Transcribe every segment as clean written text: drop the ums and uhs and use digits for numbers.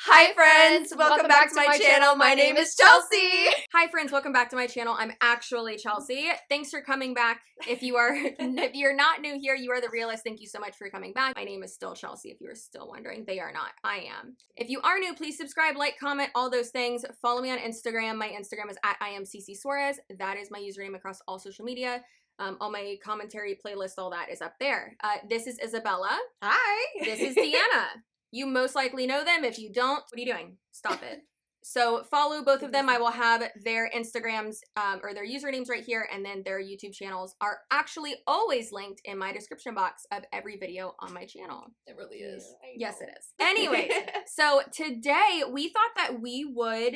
Hi friends, welcome back to my channel. My name is Chelsea. Hi friends, welcome back to my channel. I'm actually Chelsea. Thanks for coming back. If you're not new here, you are the realist. Thank you so much for coming back. My name is still Chelsea if you were still wondering. They are not. I am. If you are new, please subscribe, like, comment, all those things. Follow me on Instagram. My Instagram is at CCSUAREZ. That is my username across all social media. All my commentary, playlist, all that is up there. This is Isabella. Hi. This is Deanna. You most likely know them. If you don't, what are you doing? Stop it. So follow both of them. I will have their Instagrams or their usernames right here, and then their YouTube channels are actually always linked in my description box of every video on my channel. It really is. Yes, it is. Anyways, so today we thought that we want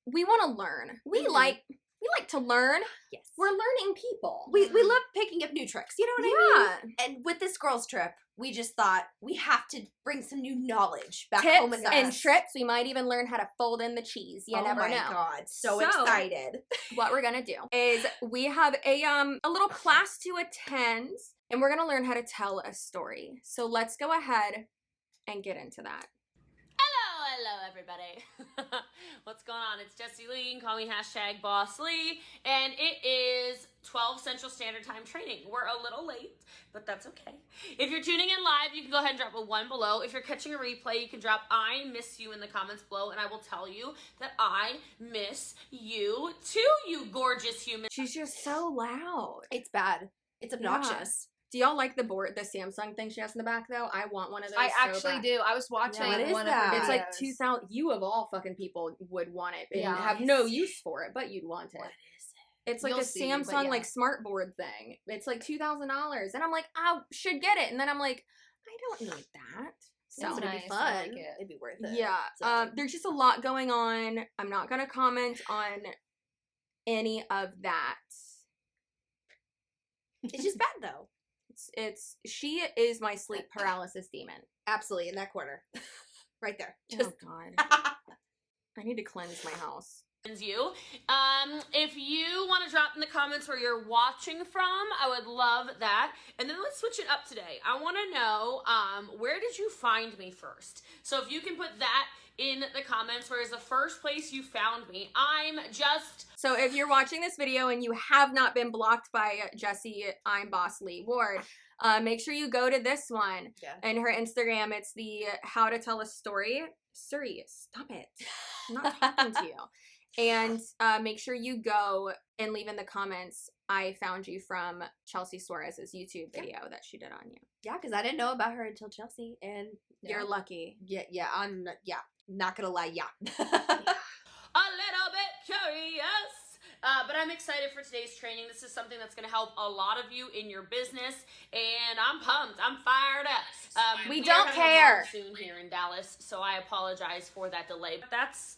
to learn. We like to learn. Yes. We're learning people. We love picking up new tricks. You know what I mean? Yeah. And with this girls trip, we just thought we have to bring some new knowledge back Tips home with us. and tricks. We might even learn how to fold in the cheese. You never know. Oh my god, so excited. What we're gonna do is we have a little class to attend, and we're gonna learn how to tell a story. So let's go ahead and get into that. Hello everybody. What's going on? It's Jessie Lee. You can call me #BossLee. And it is 12 Central Standard Time training. We're a little late, but that's okay. If you're tuning in live, you can go ahead and drop a 1 below. If you're catching a replay, you can drop I miss you in the comments below, and I will tell you that I miss you too, you gorgeous human. She's just so loud. It's bad. It's obnoxious. Do y'all like the Samsung thing she has in the back though? I want one of those. I so actually bad. do. I was watching what is one that? of her It's like videos. 2,000. You of all fucking people would want it and Yeah. have no use for it, but you'd want it. What is It's like You'll a see, but Samsung yeah. like smart board thing. It's like $2,000, and I'm like, I should get it, and then I'm like, I don't need that. it? So It'd nice. be I fun. like it. It'd be worth it. yeah, So. there's just a lot going on. I'm not gonna comment on any of that. It's just bad though. She is my sleep paralysis demon. Absolutely, in that corner. Right there. Oh God, I need to cleanse my house. You. If you want to drop in the comments where you're watching from, I would love that. And then let's switch it up today. I want to know, where did you find me first? So if you can put that in the comments, where is the first place you found me? So if you're watching this video and you have not been blocked by Jessie, I'm Boss Lee Ward, make sure you go to this one. Yeah. And her Instagram, it's the How to Tell a Story. Suri, stop it. I'm not talking to you. And make sure you go and leave in the comments, I found you from Chelsea Suarez's YouTube video that she did on you. Yeah, because I didn't know about her until Chelsea, and You're lucky. I'm not gonna lie, yeah. A little bit curious. But I'm excited for today's training. This is something that's going to help a lot of you in your business, and I'm pumped. I'm fired up. We are don't having a care. monsoon here in Dallas, so I apologize for that delay. But that's,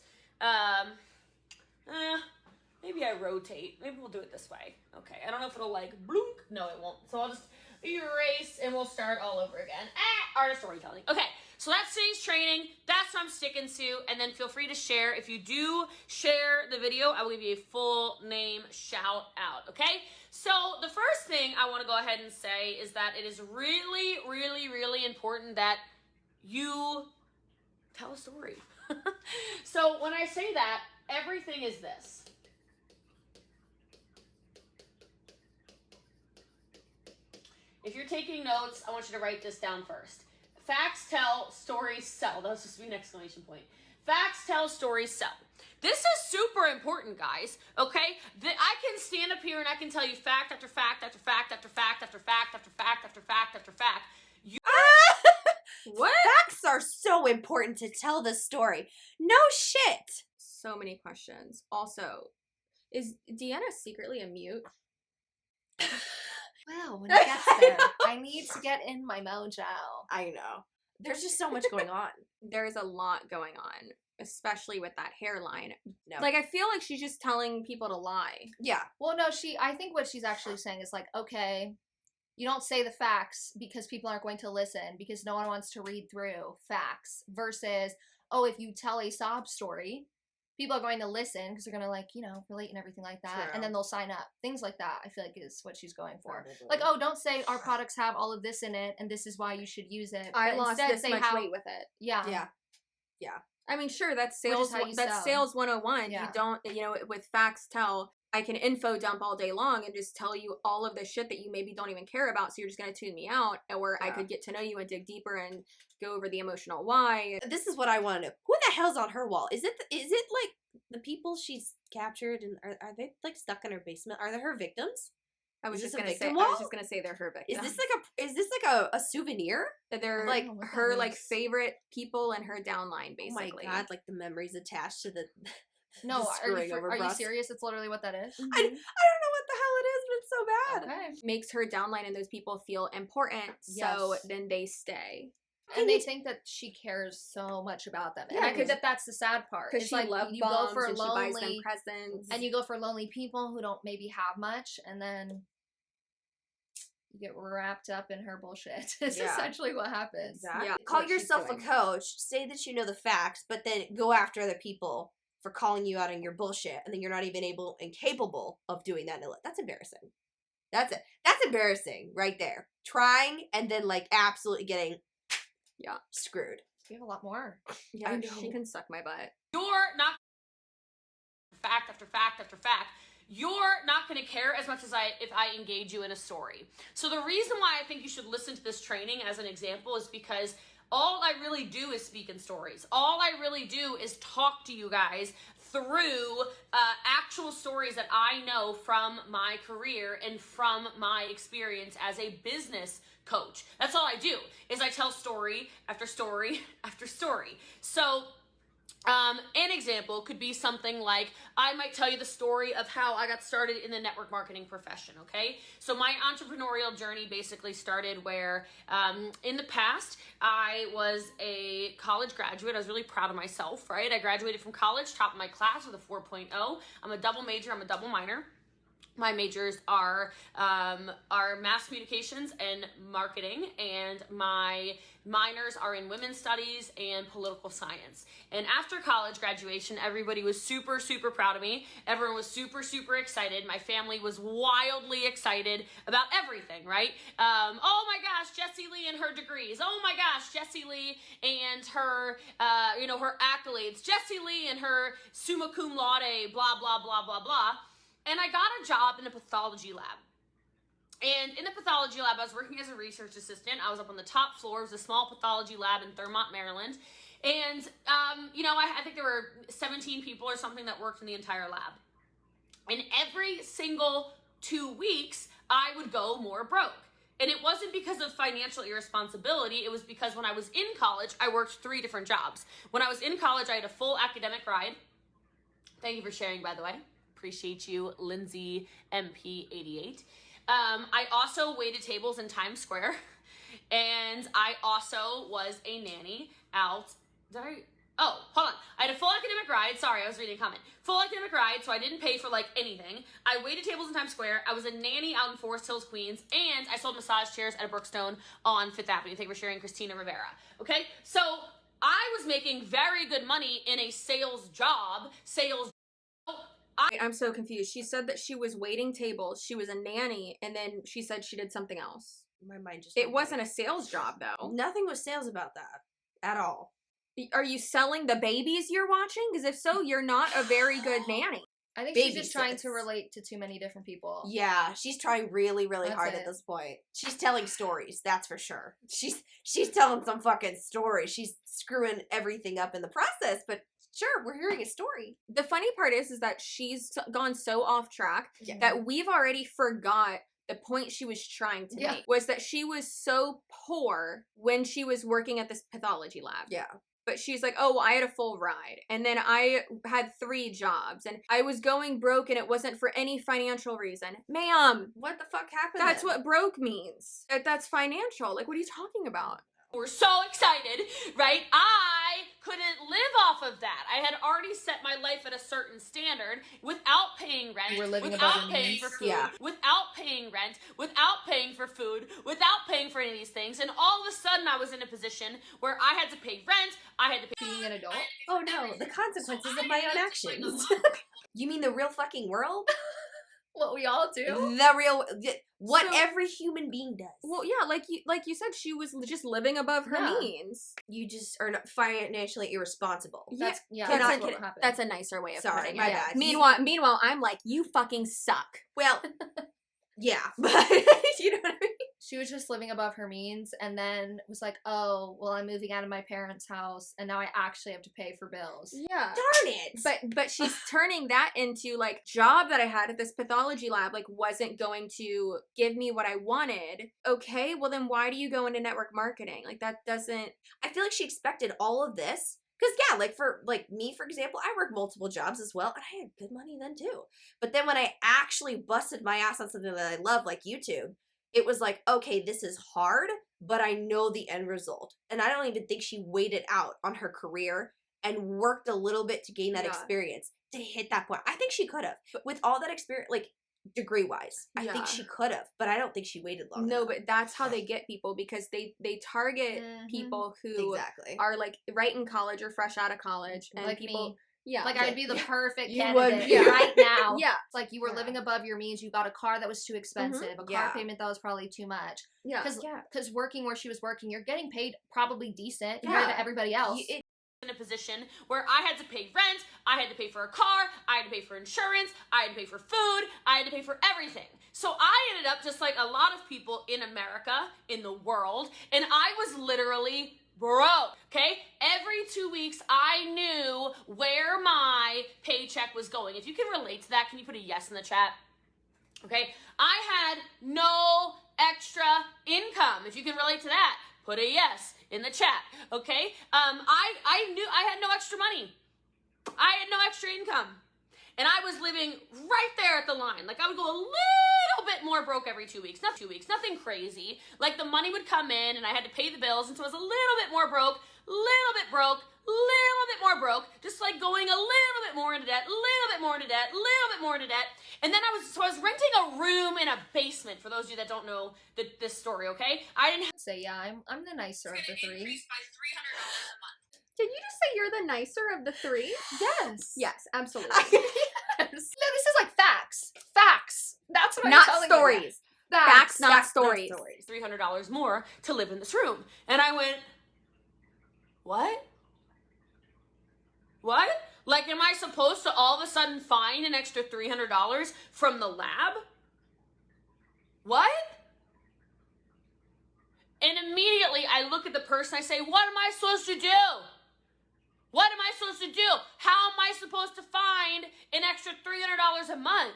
maybe I rotate. Maybe we'll do it this way. Okay, I don't know if it'll like bloop. No, it won't. So I'll just erase, and we'll start all over again. Art of storytelling. Okay. So that's today's training. That's what I'm sticking to. And then feel free to share. If you do share the video, I will give you a full name shout out. Okay? So the first thing I want to go ahead and say is that it is really, really, really important that you tell a story. So when I say that, everything is this. If you're taking notes, I want you to write this down first. Facts tell, stories sell. That was supposed to be an exclamation point. Facts tell, stories sell. This is super important, guys, okay? I can stand up here and I can tell you fact after fact after fact after fact after fact after fact after fact after fact. What? Facts are so important to tell the story. No shit. So many questions. Also, is Deanna secretly a mute? Well, when it gets there, I need to get in my mojo. I know. There's just so much going on. There's a lot going on, especially with that hairline. No. Like, I feel like she's just telling people to lie. Yeah. Well, no, I think what she's actually saying is like, okay, you don't say the facts because people aren't going to listen because no one wants to read through facts versus, oh, if you tell a sob story, people are going to listen because they're going to, like, you know, relate and everything like that. True. And then they'll sign up. Things like that, I feel like, is what she's going for. Probably. Like, oh, don't say our products have all of this in it and this is why you should use it. I But lost instead this say much how, weight with it. Yeah. Yeah. I mean, sure, that's Which is sales. how you That's sell. sales 101. Yeah. You don't, with facts tell. I can info dump all day long and just tell you all of the shit that you maybe don't even care about, so you're just gonna tune me out. Or I Yeah. could get to know you and dig deeper and go over the emotional why. This is what I want to know. Who the hell's on her wall? Is it like the people she's captured, and are they like stuck in her basement? Are they her victims? I was Is just this a gonna say. victim I was wall? just gonna say they're her victims. Is this like a souvenir? They're like, I don't know what her that like is. favorite people and her downline, basically. Oh my god! Like the memories attached to the. No, the are screwing you, over are you breasts. serious? It's literally what that is. I don't know what the hell it is, but it's so bad. Okay. Makes her downline and those people feel important, so Yes. then they stay. And they think that she cares so much about them. And Yeah, I think that that's the sad part. Because It's she like love you bombs go for and she buys them lonely, presents. and you go for lonely people who don't maybe have much, and then you get wrapped up in her bullshit. It's Yeah. essentially what happens. Exactly. Yeah, Call what she's yourself a doing. coach. Say that you know the facts, but then go after other people for calling you out on your bullshit, and then you're not even able and capable of doing that. That's embarrassing. That's it. That's embarrassing right there. Trying and then like absolutely getting screwed. You have a lot more. Yeah, I she know. can suck my butt. You're not fact after fact after fact. You're not going to care as much as if I engage you in a story. So the reason why I think you should listen to this training as an example is because all I really do is speak in stories. All I really do is talk to you guys through actual stories that I know from my career and from my experience as a business coach. That's all I do, is I tell story after story after story. So an example could be something like, I might tell you the story of how I got started in the network marketing profession, okay? So my entrepreneurial journey basically started where in the past, I was a college graduate. I was really proud of myself, right? I graduated from college, top of my class with a 4.0. I'm a double major, I'm a double minor. My majors are mass communications and marketing, and my minors are in women's studies and political science. And after college graduation, everybody was super, super proud of me. Everyone was super, super excited. My family was wildly excited about everything, right? Oh my gosh, Jessie Lee and her degrees. Oh my gosh, Jessie Lee and her, her accolades. Jessie Lee and her summa cum laude, blah, blah, blah, blah, blah. And I got a job in a pathology lab. And in the pathology lab, I was working as a research assistant. I was up on the top floor. It was a small pathology lab in Thurmont, Maryland. And, I think there were 17 people or something that worked in the entire lab. And every single 2 weeks, I would go more broke. And it wasn't because of financial irresponsibility. It was because when I was in college, I worked 3 different jobs. When I was in college, I had a full academic ride. Thank you for sharing, by the way. Appreciate you, Lindsay MP88. I also waited tables in Times Square, and I also was a nanny out. Oh, hold on. I had a full academic ride. Sorry, I was reading a comment. Full academic ride, so I didn't pay for anything. I waited tables in Times Square. I was a nanny out in Forest Hills, Queens, and I sold massage chairs at a Brookstone on Fifth Avenue. Thank you for sharing, Christina Rivera. Okay, so I was making very good money in a sales job. I'm so confused. She said that she was waiting tables, she was a nanny, and then she said she did something else. My mind just. It wasn't a sales job, though. Nothing was sales about that at all. Are you selling the babies you're watching? Because if so, you're not a very good nanny. I think Baby she's just trying to sits. relate to too many different people. Yeah, she's trying really, really That's hard it. at this point. She's telling stories, that's for sure. She's telling some fucking story. She's screwing everything up in the process, but sure, we're hearing a story. The funny part is that she's gone so off track Yeah. that we've already forgot the point she was trying to Yeah. make, was that she was so poor when she was working at this pathology lab. Yeah. But she's like, oh, well, I had a full ride. And then I had 3 jobs. And I was going broke and it wasn't for any financial reason. Ma'am, What the fuck happened? that's then? what broke means. That's financial. Like, what are you talking about? We're so excited, right? I couldn't live off of that. I had already set my life at a certain standard without paying rent, You were living above without your paying means. for food, Yeah. without paying rent, without paying for food, without paying for any of these things. And all of a sudden I was in a position where I had to pay rent, I had to pay... Being an adult. Oh no, the consequences of my own actions. You mean the real fucking world? What we all do. What So- every human being does. Well, yeah, like you said, she was just living above her Yeah. means. You just are not financially irresponsible. Yeah, Cannot that's get what happened. That's a nicer way of Sorry, putting my it. bad. Meanwhile, I'm like, you fucking suck. Well, yeah, but you know what I mean? She was just living above her means, and then was like, oh, well, I'm moving out of my parents' house, and now I actually have to pay for bills. Yeah. Darn it. But she's turning that into like job that I had at this pathology lab like wasn't going to give me what I wanted. Okay, well then why do you go into network marketing? Like that doesn't. I feel like she expected all of this. Because, yeah, like for like me, for example, I worked multiple jobs as well, and I had good money then too. But then when I actually busted my ass on something that I love, like YouTube, it was like, okay, this is hard, but I know the end result. And I don't even think she waited out on her career and worked a little bit to gain that Yeah. experience to hit that point. I think she could have. With all that experience, like, degree-wise, I Yeah. think she could have, but I don't think she waited long No, enough. but that's how they get people because they target Mhm. people who Exactly. are like right in college or fresh out of college and Like people. me. Yeah. Like, I'd be the perfect You would candidate be. right now. Yeah. It's like you were Yeah. living above your means. You got a car that was too expensive, a car Yeah. payment that was probably too much. Yeah. Because working where she was working, you're getting paid probably decent compared Yeah. to everybody else. In a position where I had to pay rent, I had to pay for a car, I had to pay for insurance, I had to pay for food, I had to pay for everything. So I ended up just like a lot of people in America, in the world, and I was literally broke, okay? Every 2 weeks, I knew where my paycheck was going. If you can relate to that, can you put a yes in the chat? Okay? I had no extra income. If you can relate to that, put a yes in the chat, okay? I knew I had no extra money. I had no extra income. And I was living right there at the line. Like I would go a little bit more broke every 2 weeks. Not 2 weeks, nothing crazy. Like the money would come in and I had to pay the bills. And so I was a little bit more broke, little bit broke, little bit more broke. Just like going a little bit more into debt, little bit more into debt, little bit more into debt. And then I was renting a room in a basement for those of you that don't know this story, okay? I didn't have Say, yeah, I'm the nicer of the three. by $300 a month. Did you just say you're the nicer of the three? Yes. Yes, absolutely. No, this is like facts. Facts. That's what I'm Not telling you. stories. Facts. Facts, not Facts, stories. $300 more to live in this room. And I went, what? What? Like, am I supposed to all of a sudden find an extra $300 from the lab? What? And immediately I look at the person, I say, what am I supposed to do? What am I supposed to do? How am I supposed to find an extra $300 a month?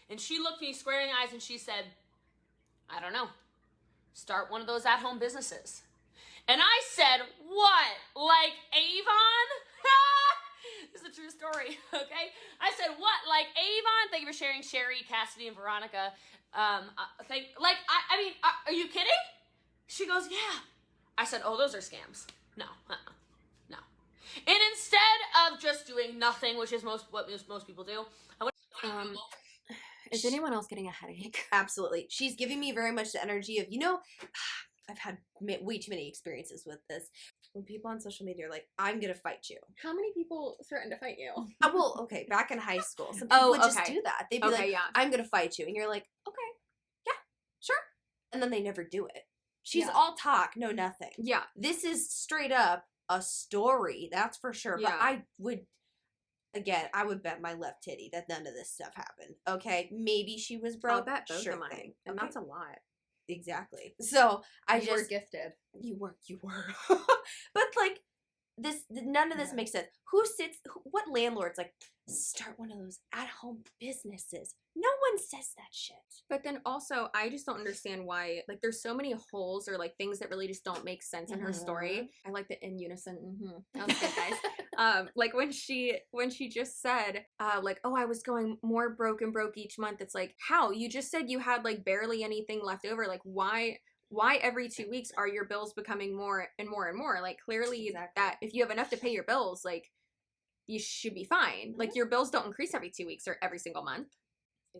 And she looked me square in the eyes and she said, I don't know. Start one of those at-home businesses. And I said, what? Like Avon? This is a true story, okay? I said, what? Like Avon? Thank you for sharing, Sherry, Cassidy, and Veronica. I mean, are you kidding? She goes, yeah. I said, oh, those are scams. No, no. And instead of just doing nothing, which is what most people do, I went to Google. Is anyone else getting a headache? Absolutely. She's giving me very much the energy of, I've had way too many experiences with this. When people on social media are like, I'm going to fight you. How many people threatened to fight you? Well, okay, back in high school, some people would just do that. They'd be like, yeah. I'm going to fight you. And you're like, okay, yeah, sure. And then they never do it. She's Yeah. all talk, no nothing. Yeah. This is straight up a story, that's for sure. Yeah. But I would bet my left titty that none of this stuff happened. Okay, maybe she was broke. I'll bet both sure of mine. thing. And Okay? that's a lot. Exactly. So I You were just gifted. you were but like none of this makes sense. What landlord's like, start one of those at-home businesses? No one says that shit. But then also, I just don't understand why, like, there's so many holes or, like, things that really just don't make sense in her story. I like the in unison. That was good, guys. Like, when she just said, like, oh, I was going more broke each month. It's like, how? You just said you had, like, barely anything left over. Like, why every 2 weeks are your bills becoming more and more and more? Like, clearly that if you have enough to pay your bills, like, you should be fine. Like, your bills don't increase every 2 weeks or every single month.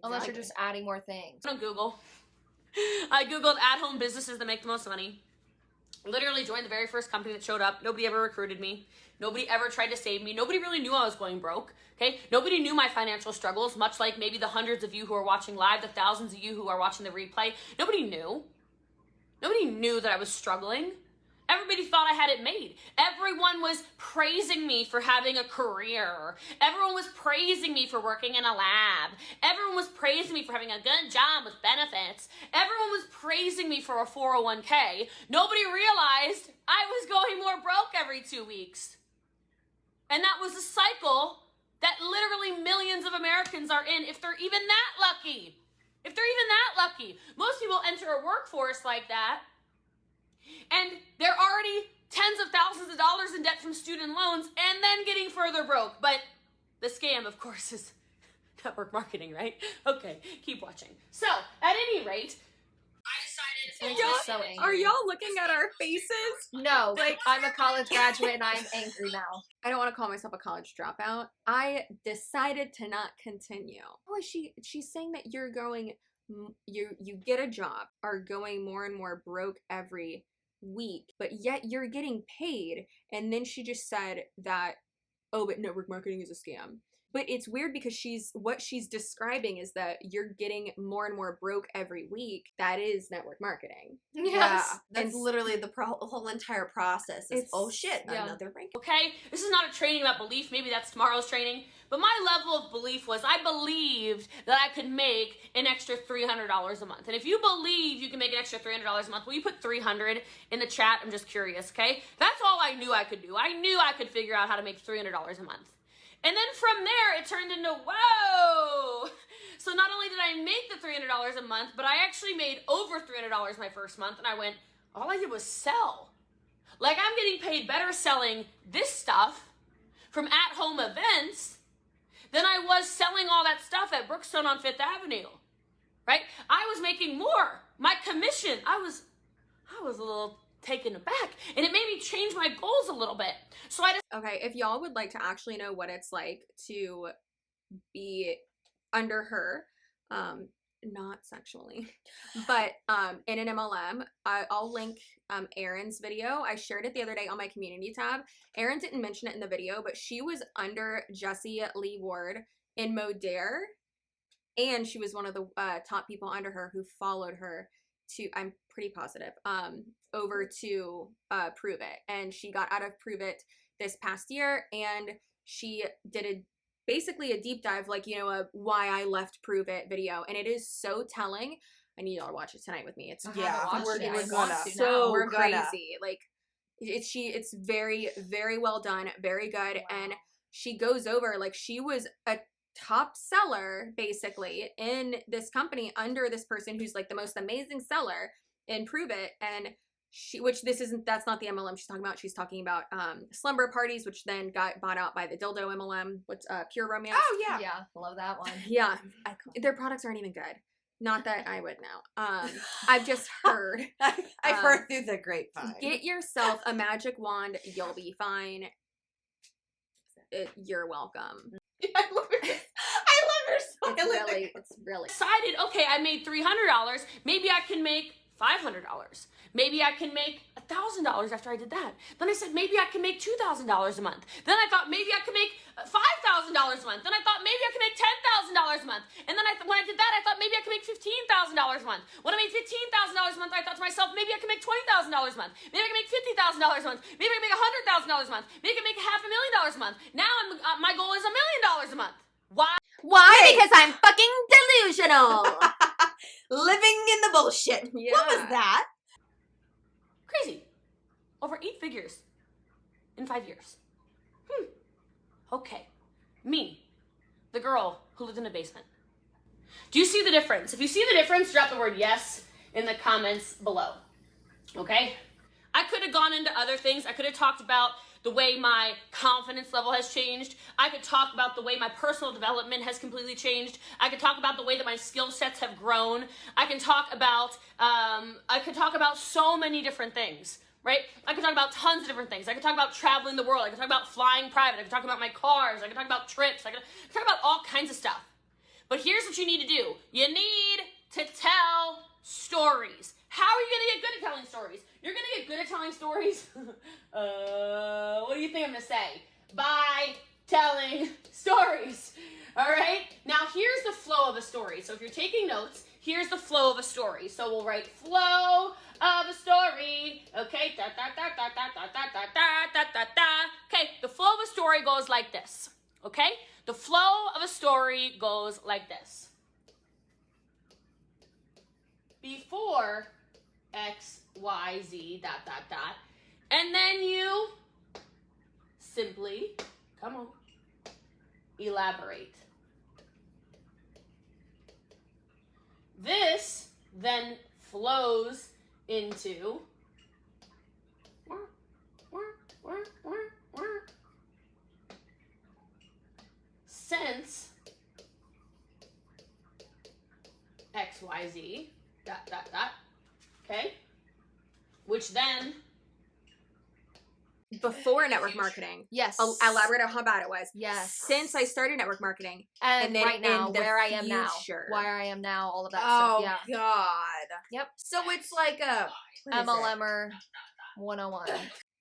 Unless you're just adding more things. On Google. I Googled at-home businesses that make the most money. Literally joined the very first company that showed up. Nobody ever recruited me. Nobody ever tried to save me. Nobody really knew I was going broke, okay? Nobody knew my financial struggles, much like maybe the hundreds of you who are watching live, the thousands of you who are watching the replay. Nobody knew. Nobody knew that I was struggling. Everybody thought I had it made. Everyone was praising me for having a career. Everyone was praising me for working in a lab. Everyone was praising me for having a good job with benefits. Everyone was praising me for a 401k. Nobody realized I was going more broke every 2 weeks. And that was a cycle that literally millions of Americans are in, if they're even that lucky. If they're even that lucky. Most people enter a workforce like that, and they're already tens of thousands of dollars in debt from student loans and then getting further broke. But the scam, of course, is network marketing, right? Okay, keep watching. So, at any rate, I decided... So angry. Are y'all looking at our faces? No, like I'm a college graduate and I'm angry now. I don't want to call myself a college dropout. I decided to not continue. Oh, she's saying that you're going, you get a job, are going more and more broke every week, but yet you're getting paid. And then she just said that, oh, but network marketing is a scam. But it's weird because what she's describing is that you're getting more and more broke every week. That is network marketing. Yes. Yeah, that's literally the whole entire process. Is, It's- oh shit, yeah. another rank. Okay, this is not a training about belief. Maybe that's tomorrow's training. But my level of belief was I believed that I could make an extra $300 a month. And if you believe you can make an extra $300 a month, will you put 300 in the chat? I'm just curious, okay? That's all I knew I could do. I knew I could figure out how to make $300 a month. And then from there, it turned into, whoa! So not only did I make the $300 a month, but I actually made over $300 my first month. And I went, all I did was sell. Like, I'm getting paid better selling this stuff from at-home events than I was selling all that stuff at Brookstone on 5th Avenue, right? I was making more. My commission, I was a little taken aback, and it made me change my goals a little bit. So I just... Okay, if y'all would like to actually know what it's like to be under her, not sexually, but in an MLM, I'll link Erin's video. I shared it the other day on my community tab. Erin didn't mention it in the video, but she was under Jessie Lee Ward in Modere, and she was one of the top people under her who followed her to, I'm pretty positive, over to PRUVIT. And she got out of PRUVIT this past year, and she did basically a deep dive, like, you know, a why I left PRUVIT video, and it is so telling. I need y'all to watch it tonight with me. It's so crazy. Like, it's very, very well done, very good. Wow. And she goes over, like, she was a top seller basically in this company under this person who's like the most amazing seller in PRUVIT, and that's not the MLM she's talking about. She's talking about slumber parties, which then got bought out by the dildo MLM. What's Pure Romance? Oh yeah, Yeah, love that one. Yeah, their products aren't even good. Not that I would know. I've just heard. I've heard through the grapevine. Get yourself a magic wand. You'll be fine. You're welcome. I love her. I love her so much. It's really. decided, okay, I made $300. Maybe I can make $500. Maybe I can make $1,000 after I did that. Then I said, maybe I can make $2,000 a month. Then I thought maybe I could make $5,000 a month. Then I thought maybe I could make $10,000 a month. And then when I did that, I thought maybe I could make $15,000 a month. When I made $15,000 a month, I thought to myself, maybe I can make $20,000 a month. Maybe I can make $50,000 a month. Maybe I can make $100,000 a month. Maybe I can make $500,000 a month. Now my goal is $1 million a month. Why? Why? Because I'm fucking delusional. Living in the bullshit. Yeah. What was that? Crazy. Over 8 figures in 5 years. Okay. Me, the girl who lived in a basement. Do you see the difference? If you see the difference, drop the word yes in the comments below. Okay? I could have gone into other things. I could have talked about the way my confidence level has changed. I could talk about the way my personal development has completely changed. I could talk about the way that my skill sets have grown. I could talk about so many different things, right? I could talk about tons of different things. I could talk about traveling the world. I could talk about flying private. I could talk about my cars. I could talk about trips. I could talk about all kinds of stuff. But here's what you need to do. You need to tell stories. How are you going to get good at telling stories? You're going to get get good at telling stories? What do you think I'm gonna say? By telling stories. All right? Now, here's the flow of a story. So if you're taking notes, here's the flow of a story. So we'll write flow of a story. Okay? Da, da, da, da, da, da, da, da, da, da, da. Okay, the flow of a story goes like this. Okay? The flow of a story goes like this. Before X, Y, Z, dot, dot, dot. And then you simply, come on, elaborate. This then flows into since XYZ, dot, dot, dot, okay? Which then, Before network marketing. Yes. Elaborate on how bad it was. Yes. Since I started network marketing. And then right now, in the where I am now. future. Where I am now, all of that Oh, stuff. Yeah. God. Yep. So it's like a... what is it? MLMer 101.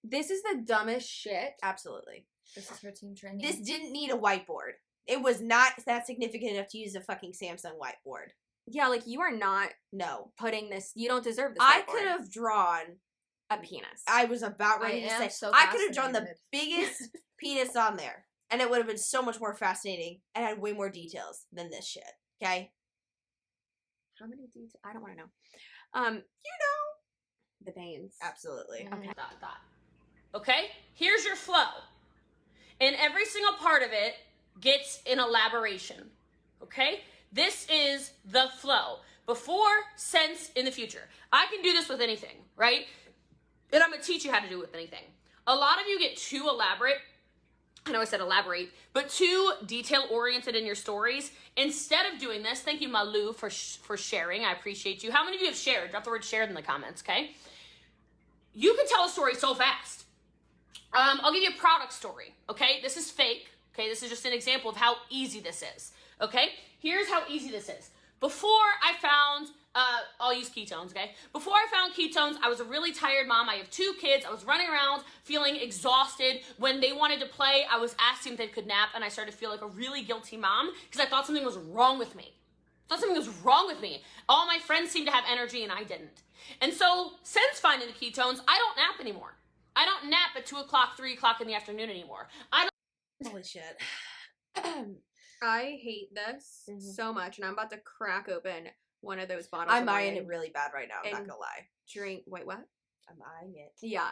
This is the dumbest shit. Absolutely. This is her team training. This didn't need a whiteboard. It was not that significant enough to use a fucking Samsung whiteboard. Yeah, like, you are not No. putting this, you don't deserve this I whiteboard. could have drawn... a penis. I was about ready I to am say... so I could have drawn the fascinated. biggest penis on there. And it would have been so much more fascinating and had way more details than this shit. Okay? How many details? I don't want to know. You know. The veins. Absolutely. Okay. dot, dot. Okay? Here's your flow. And every single part of it gets an elaboration. Okay? This is the flow. Before, since, in the future. I can do this with anything, right? And I'm going to teach you how to do it with anything. A lot of you get too elaborate. I know I said elaborate, but too detail-oriented in your stories. Instead of doing this, thank you, Malu, for sharing. I appreciate you. How many of you have shared? Drop the word shared in the comments, okay? You can tell a story so fast. I'll give you a product story, okay? This is fake, okay? This is just an example of how easy this is, okay? Here's how easy this is. Before I found, I'll use ketones, okay? Before I found ketones, I was a really tired mom. I have 2 kids. I was running around feeling exhausted. When they wanted to play, I was asking if they could nap, and I started to feel like a really guilty mom because I thought something was wrong with me. All my friends seemed to have energy, and I didn't. And so, since finding the ketones, I don't nap anymore. I don't nap at 2 o'clock, 3 o'clock in the afternoon anymore. Holy shit. I hate this so much, and I'm about to crack open one of those bottles. I'm eyeing it really bad right now. I'm not and gonna lie. Wait, what? I'm eyeing it. Yeah,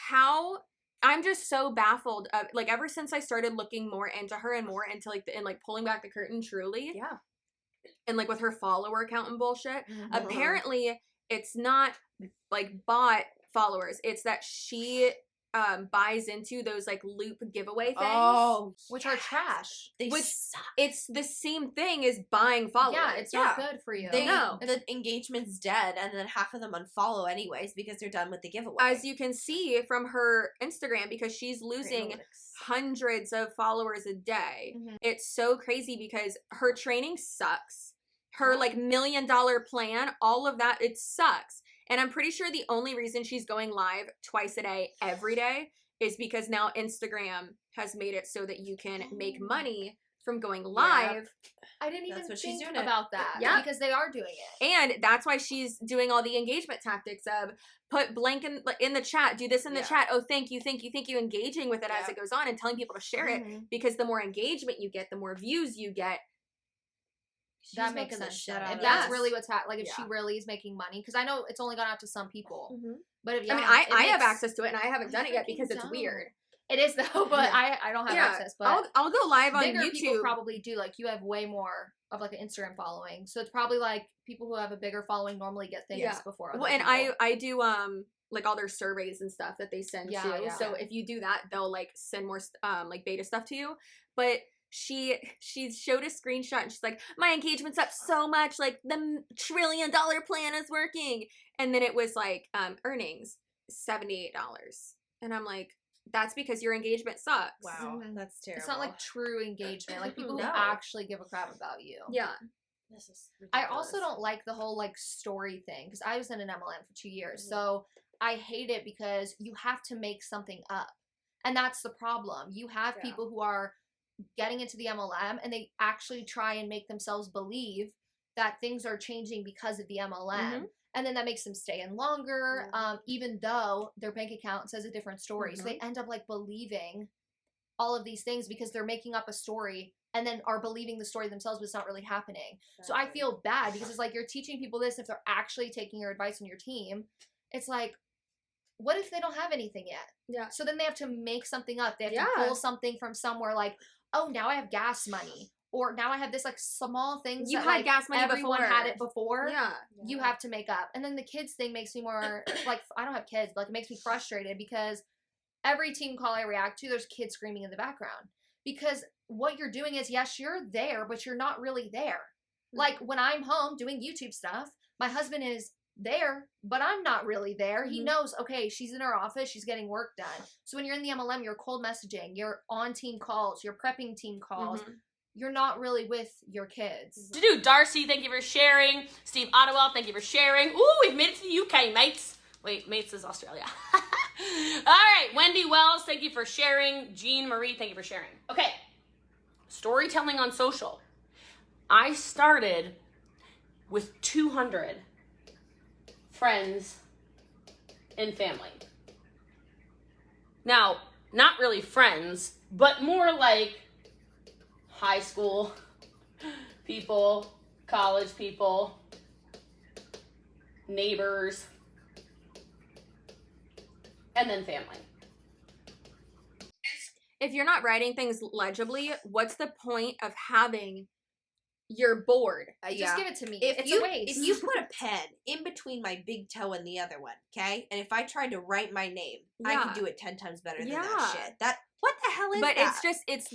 how I'm just so baffled. Like, ever since I started looking more into her and more into pulling back the curtain, truly. Yeah. And like with her follower count and bullshit. Mhm. Apparently, it's not like bot followers. It's that she buys into those like loop giveaway things. Oh, Which are trash. they Which- suck. It's the same thing as buying followers. Yeah, it's not good for you. They No. the engagement's dead, and then half of them unfollow anyways because they're done with the giveaway. As you can see from her Instagram, because she's losing Analytics. hundreds of followers a day. Mhm. It's so crazy because her training sucks. Her like $1 million plan, all of that, it sucks. And I'm pretty sure the only reason she's going live twice a day, every day, is because now Instagram has made it so that you can make money from going live. I didn't That's even what she's think doing it. about that. Yeah. Because they are doing it. And that's why she's doing all the engagement tactics of put blank in the chat, do this in the Yeah. chat. Oh, thank you, engaging with it as Yeah. it goes on and telling people to share it, Mhm. because the more engagement you get, the more views you get. She's That makes making the sense. shit If out of that's it. really what's happening, like if she Yeah. really is making money, because I know it's only gone out to some people. Mhm. But if I mean, yeah, I it have makes- access to it and I haven't done it yet freaking because it's don't. weird. It is though, but Yeah. I don't have Yeah, access. But I'll go live on bigger people YouTube. probably do. Like you have way more of like an Instagram following, so it's probably like people who have a bigger following normally get things Yeah. before. Well, other and people. I do like all their surveys and stuff that they send Yeah, too. yeah. So if you do that, they'll like send more like beta stuff to you. But she showed a screenshot and she's like, my engagement's up so much, like the $1 trillion plan is working. And then it was like earnings $78, and I'm like, that's because your engagement sucks. Wow, Mhm. that's terrible. It's not like true engagement, like people who No. actually give a crap about you. Yeah. This is I also ridiculous. don't like the whole like story thing because I was in an MLM for 2 years. So I hate it because you have to make something up. And that's the problem. You have people who are getting into the MLM and they actually try and make themselves believe that things are changing because of the MLM. And then that makes them stay in longer, even though their bank account says a different story. So they end up like believing all of these things because they're making up a story and then are believing the story themselves, but it's not really happening. So I feel bad because it's like you're teaching people this if they're actually taking your advice on your team. It's like, what if they don't have anything yet? Yeah. So then they have to make something up. They have to pull something from somewhere like, oh, now I have gas money. Or now I have this like small things You that had like gas money everyone before. had it before. Yeah. You have to make up. And then the kids thing makes me more like, I don't have kids, but like it makes me frustrated because every team call I react to, there's kids screaming in the background. Because what you're doing is, yes, you're there, but you're not really there. Like when I'm home doing YouTube stuff, my husband is there, but I'm not really there. He knows, okay, she's in her office, she's getting work done. So when you're in the MLM, you're cold messaging, you're on team calls, you're prepping team calls. You're not really with your kids. Dude, Darcy, thank you for sharing. Steve Ottawa, thank you for sharing. Ooh, we've made it to the UK, mates. Wait, mates is Australia. All right, Wendy Wells, thank you for sharing. Jean Marie, thank you for sharing. Okay, storytelling on social. I started with 200 friends and family. Now, not really friends, but more like high school people, college people, neighbors, and then family. If you're not writing things legibly, what's the point of having your board? Just give it to me. If It's you, a waste. If you put a pen in between my big toe and the other one, okay? And if I tried to write my name, I could do it 10 times better than that shit. What the hell is that? But it's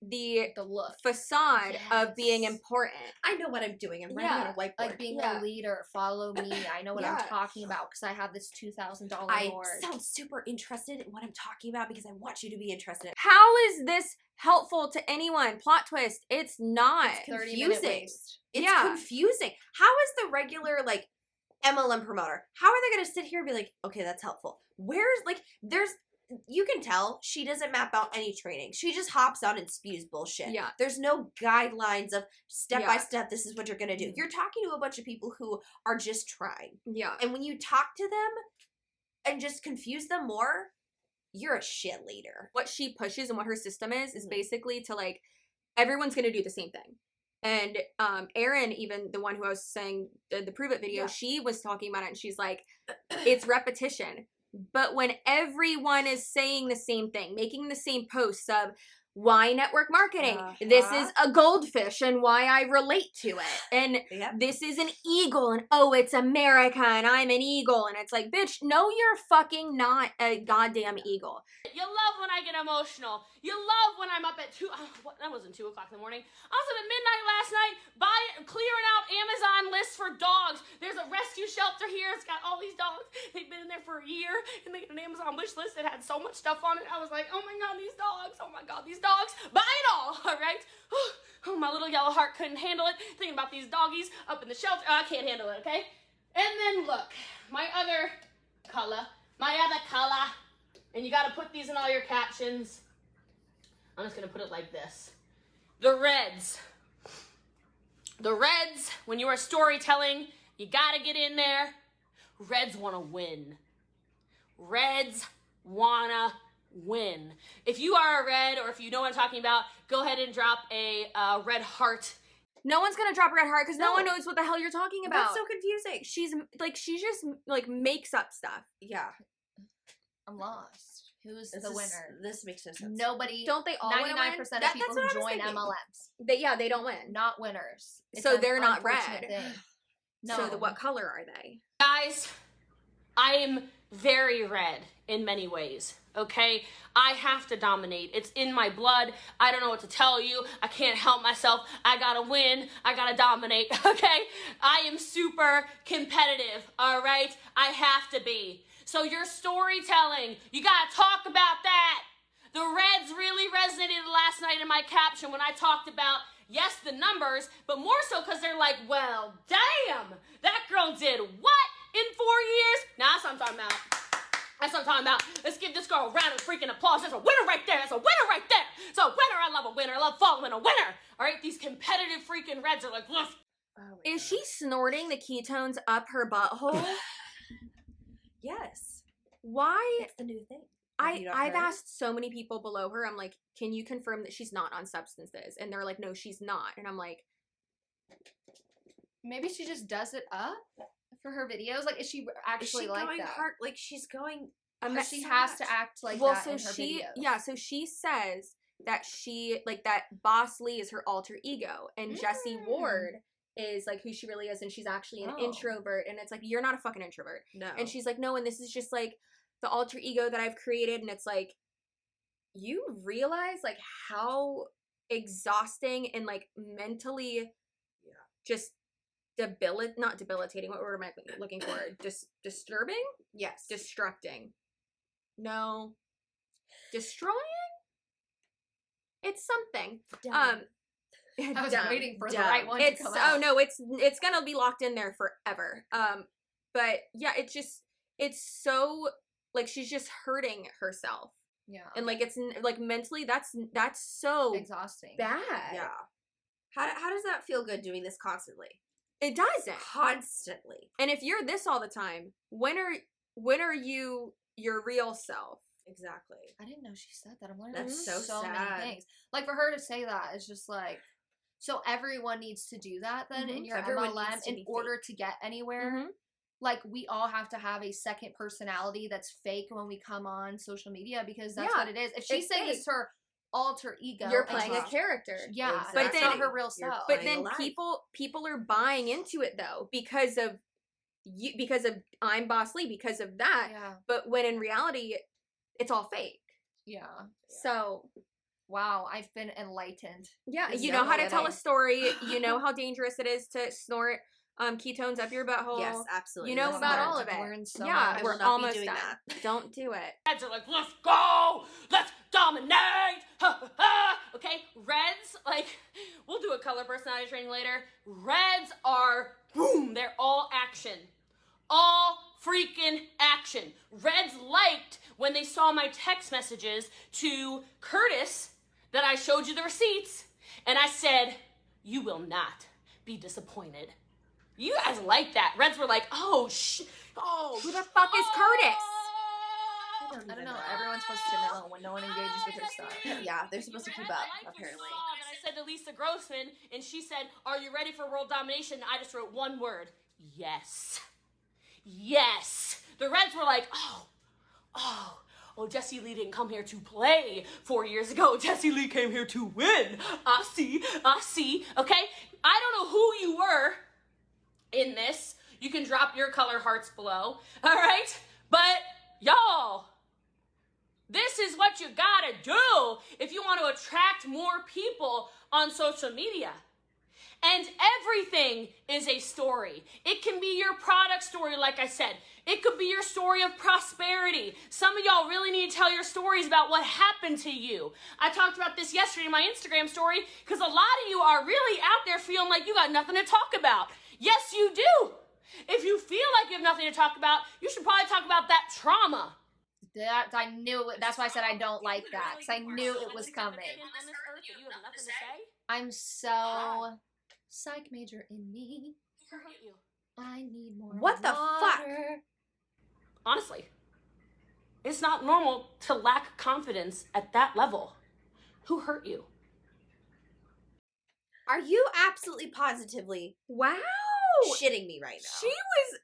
the look. facade of being important. I know what I'm doing. I'm writing on a whiteboard. Like being a leader, follow me. I know what I'm talking about because I have this $2,000 I board. sound super interested in what I'm talking about because I want you to be interested. How is this helpful to anyone? Plot twist. It's not. It's confusing. waste. It's confusing. How is the regular like MLM promoter? How are they going to sit here and be like, okay, that's helpful? Where's like you can tell she doesn't map out any training. She just hops on and spews bullshit. Yeah. There's no guidelines of step by step, this is what you're going to do. You're talking to a bunch of people who are just trying. Yeah. And when you talk to them and just confuse them more, you're a shit leader. What she pushes and what her system is basically to like, everyone's going to do the same thing. And Erin, even the one who I was saying the PRUVIT video, she was talking about it and she's like, it's repetition. But when everyone is saying the same thing, making the same posts of why network marketing, this is a goldfish and why I relate to it. And this is an eagle and oh, it's America and I'm an eagle. And it's like, bitch, no, you're fucking not a goddamn eagle. You love when I get emotional. You love when I'm up at that wasn't 2 o'clock in the morning. I was up at midnight last night clearing out Amazon lists for dogs. There's a rescue shelter here. It's got all these dogs. They've been in there for a year and they had an Amazon wish list that had so much stuff on it. I was like, oh my God, these dogs. Oh my God, these dogs. Buy it all right? Oh, my little yellow heart couldn't handle it. Thinking about these doggies up in the shelter. Oh, I can't handle it, okay? And then look, my other color, and you gotta put these in all your captions. I'm just gonna put it like this. The Reds. The Reds, when you are storytelling, you gotta get in there. Reds wanna win. Reds wanna win. If you are a red or if you know what I'm talking about, go ahead and drop a red heart. No one's gonna drop a red heart because no one knows what the hell you're talking about. That's so confusing. She just like makes up stuff. Yeah. I'm lost. Who's the winner? This makes no sense. Nobody. Don't they all 99% of people who join MLMs. They don't win. Not winners. So they're not red. No. So what color are they? Guys, I am very red in many ways. Okay, I have to dominate. It's in my blood. I don't know what to tell you. I can't help myself. I gotta win. I gotta dominate. Okay, I am super competitive. All right, I have to be. So your storytelling, you gotta talk about that. The Reds really resonated last night in my caption when I talked about yes, the numbers, but more so because they're like, well, damn, that girl did what in 4 years? Now that's what I'm talking about. That's what I'm talking about. Let's give this girl a round of freaking applause. That's a winner right there. That's a winner right there. It's a winner. I love a winner. I love following a winner. All right, these competitive freaking Reds are like, let's. Is she snorting the ketones up her butthole? Yes. Why? It's the new thing. Have you not I've heard? asked so many people below her. I'm like, can you confirm that she's not on substances? And they're like, no, she's not. And I'm like, Maybe she just does it up for her videos. Like, is she Is actually she like going that? hard? Like, she's going. Or she has to act like well, that so in her she, videos. yeah, so she says that she, like, that Boss Lee is her alter ego, and Jessie Ward is, like, who she really is, and she's actually an introvert, and it's like, you're not a fucking introvert. No. And she's like, no, and this is just, like, the alter ego that I've created, and it's like, you realize, like, how exhausting and, like, mentally just not debilitating, what word am I looking for? Disturbing? Yes. Destructing. No. Destroying? It's something. Dumb. I was dumb. waiting for the Dumb. right one It's to come out. oh no, it's gonna be locked in there forever. But yeah, it's so, like, she's just hurting herself, Yeah. and like it's like mentally that's so Exhausting. bad. Yeah. How does that feel good doing this constantly? It doesn't. Constantly. And if you're this all the time, when are you your real self? Exactly. I didn't know she said that. I'm learning That's so so many sad. things. Like, for her to say that is just like, so everyone needs to do that then in your Everyone MLM needs to in be order to get anywhere. Mhm. Like, we all have to have a second personality that's fake when we come on social media, because that's Yeah, what it is. If she's it's saying fake. it's her alter ego, You're and playing a she's- character. Yeah, Exactly. but it's not her real You're self. But playing then alive. people are buying into it though because of you, because of I'm Boss Lee, because of that. Yeah. But when in reality, it's all fake. Yeah. So Wow, I've been enlightened. yeah, This you is know how all to tell a that story. You know how dangerous it is to snort ketones up your butthole. Yes, absolutely. You know That's about smart. all of I've it. learned so Yeah, much. I we're will not be almost doing done. that. Don't do it. Reds are like, let's go, let's dominate. Ha, ha, ha. Okay, Reds, like, we'll do a color personality training later. Reds are boom, they're all action. All freaking action. Reds liked when they saw my text messages to Curtis that I showed you the receipts, and I said, you will not be disappointed. You guys like that. Reds were like, oh, Who the fuck is Curtis? I don't know. Everyone's supposed to know when no one engages with her stuff. Yeah, they're supposed to keep up, apparently. That I said to Lisa Grossman, and she said, are you ready for world domination? I just wrote one word. Yes. Yes. The Reds were like, oh, Jessie Lee didn't come here to play 4 years ago. Jessie Lee came here to win. I see. Okay? I don't know who you were in this. You can drop your color hearts below. All right? But y'all, this is what you gotta do if you want to attract more people on social media. And everything is a story. It can be your product story, like I said. It could be your story of prosperity. Some of y'all really need to tell your stories about what happened to you. I talked about this yesterday in my Instagram story because a lot of you are really out there feeling like you got nothing to talk about. Yes, you do. If you feel like you have nothing to talk about, you should probably talk about that trauma. That I knew it. That's why I said I don't like that, because I knew it was coming. On this earth, but you have nothing to say? I'm so psych major in me. Who hurt you? I need more. What the fuck? water. Honestly, it's not normal to lack confidence at that level. Who hurt you? Are you absolutely positively Wow. shitting me right now? She was.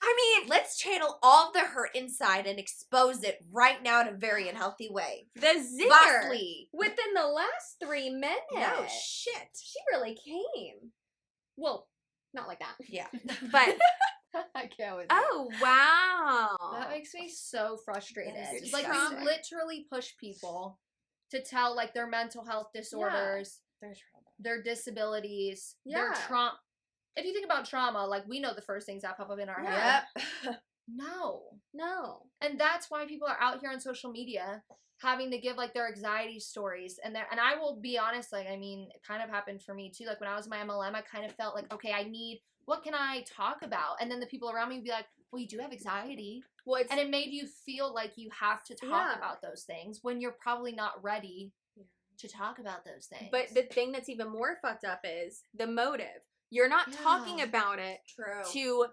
I mean, Let's channel all of the hurt inside and expose it right now in a very unhealthy way. the zinger Bosley. within the last 3 minutes. No shit. She really came. Well, not like that. Yeah. But I can't with oh wow. That makes me so frustrated. That is It's like, disgusting. you literally push people to tell, like, their mental health disorders, their disabilities, their Yeah. trauma. If you think about trauma, like, we know the first things that pop up in our head. Yep. No. No. And that's why people are out here on social media having to give like their anxiety stories, and I will be honest, like, I mean, it kind of happened for me too. Like when I was in my MLM, I kind of felt like, okay, what can I talk about? And then the people around me would be like, well, you do have anxiety. Well, and it made you feel like you have to talk about those things when you're probably not ready to talk about those things. But the thing that's even more fucked up is the motive. You're not talking about it to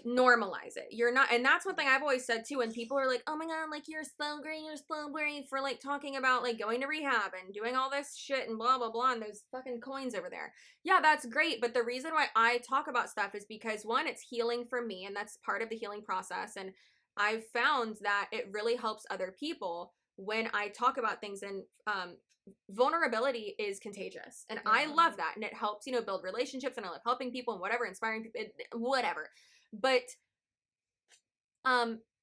normalize it. You're not, and that's one thing I've always said too, when people are like, oh my god, like, you're so great for like talking about like going to rehab and doing all this shit and blah blah blah and those fucking coins over there. Yeah, that's great, but the reason why I talk about stuff is because, one, it's healing for me, and that's part of the healing process, and I've found that it really helps other people when I talk about things, and vulnerability is contagious, and I love that, and it helps, you know, build relationships, and I love helping people and whatever, inspiring people, whatever. But